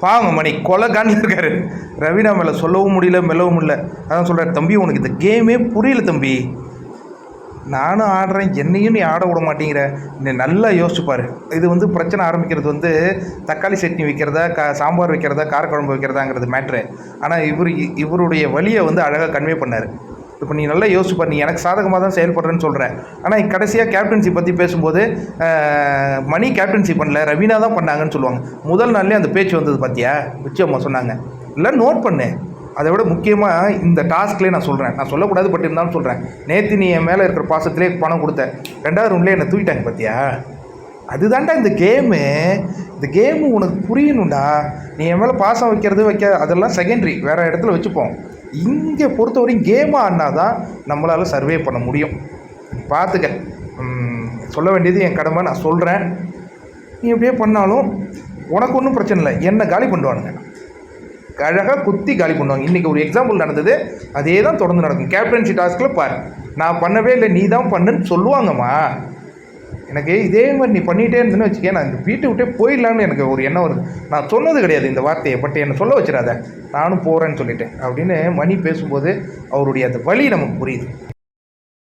பாவங்க மணி கொலை காண்டி இருக்காரு. ரவீனா மேலே சொல்லவும் முடியல, மெல்லவும் முடியல. அதான் சொல்கிறார், தம்பி உனக்கு இந்த கேமே புரியல தம்பி, நானும் ஆடுறேன், என்னையும் நீ ஆட விட மாட்டேங்கிற, நீ நல்லா யோசிச்சுப்பார். இது பிரச்சனை ஆரம்பிக்கிறது தக்காளி சட்னி வைக்கிறதா, சாம்பார் வைக்கிறதா, காரக்குழம்பு வைக்கிறதாங்கிறது மேட்ரு. ஆனால் இவருடைய வழியை அழகாக கன்வே பண்ணார். இப்போ நீ நல்லா யோசிச்சுப்பார், நீ எனக்கு சாதகமாக தான் செயல்படுறேன்னு சொல்கிறேன். ஆனால் கடைசியாக கேப்டன்சி பற்றி பேசும்போது மணி கேப்டன்சி பண்ணல, ரவீனா தான் பண்ணாங்கன்னு சொல்லுவாங்க. முதல் நாள்லேயே அந்த பேச்சு வந்தது பார்த்தியா, உச்சம்மா சொன்னாங்க. இல்லை நோட் பண்ணு. அதை விட முக்கியமாக இந்த டாஸ்க்லேயே நான் சொல்கிறேன், நான் சொல்லக்கூடாது பட் இருந்தாலும் சொல்கிறேன். நேற்று நீ என் மேலே இருக்கிற பாசத்திலே பணம் கொடுத்த, 2வது ரூம்லேயே என்னை தூக்கிட்டாங்க பார்த்தியா, அதுதான்டா இந்த கேமு. இந்த கேமு உனக்கு புரியணும்டா. நீ என் மேலே பாசம் வைக்க அதெல்லாம் செகண்டரி, வேறு இடத்துல வச்சுப்போம். இங்கே பொறுத்தவரையும் கேமாக ஆடினா தான் நம்மளால் சர்வே பண்ண முடியும். பார்த்துக்க, சொல்ல வேண்டியது என் கடமை, நான் சொல்கிறேன். நீ எப்படியே பண்ணாலும் உனக்கு ஒன்றும் பிரச்சனை இல்லை, என்னை காலி பண்ணுவானுங்க, அழகாக குத்தி காலி பண்ணுவாங்க. இன்றைக்கி ஒரு எக்ஸாம்பிள் நடந்தது, அதே தான் தொடர்ந்து நடக்கும். கேப்டன்சி டாஸ்கில் பாரு, நான் பண்ணவே இல்லை, நீ தான் பண்ணுன்னு சொல்லுவாங்கம்மா. எனக்கு இதே மாதிரி நீ பண்ணிகிட்டே இருந்தேன்னு வச்சுக்கேன், நான் இந்த வீட்டை விட்டே போயிடலான்னு எனக்கு ஒரு எண்ணம் வருது. நான் சொன்னது கிடையாது இந்த வார்த்தையை, பட் என்னை சொல்ல வச்சிடாத, நானும் போகிறேன்னு சொல்லிட்டேன் அப்படின்னு மணி பேசும்போது அவருடைய அந்த வழி நமக்கு புரியுது.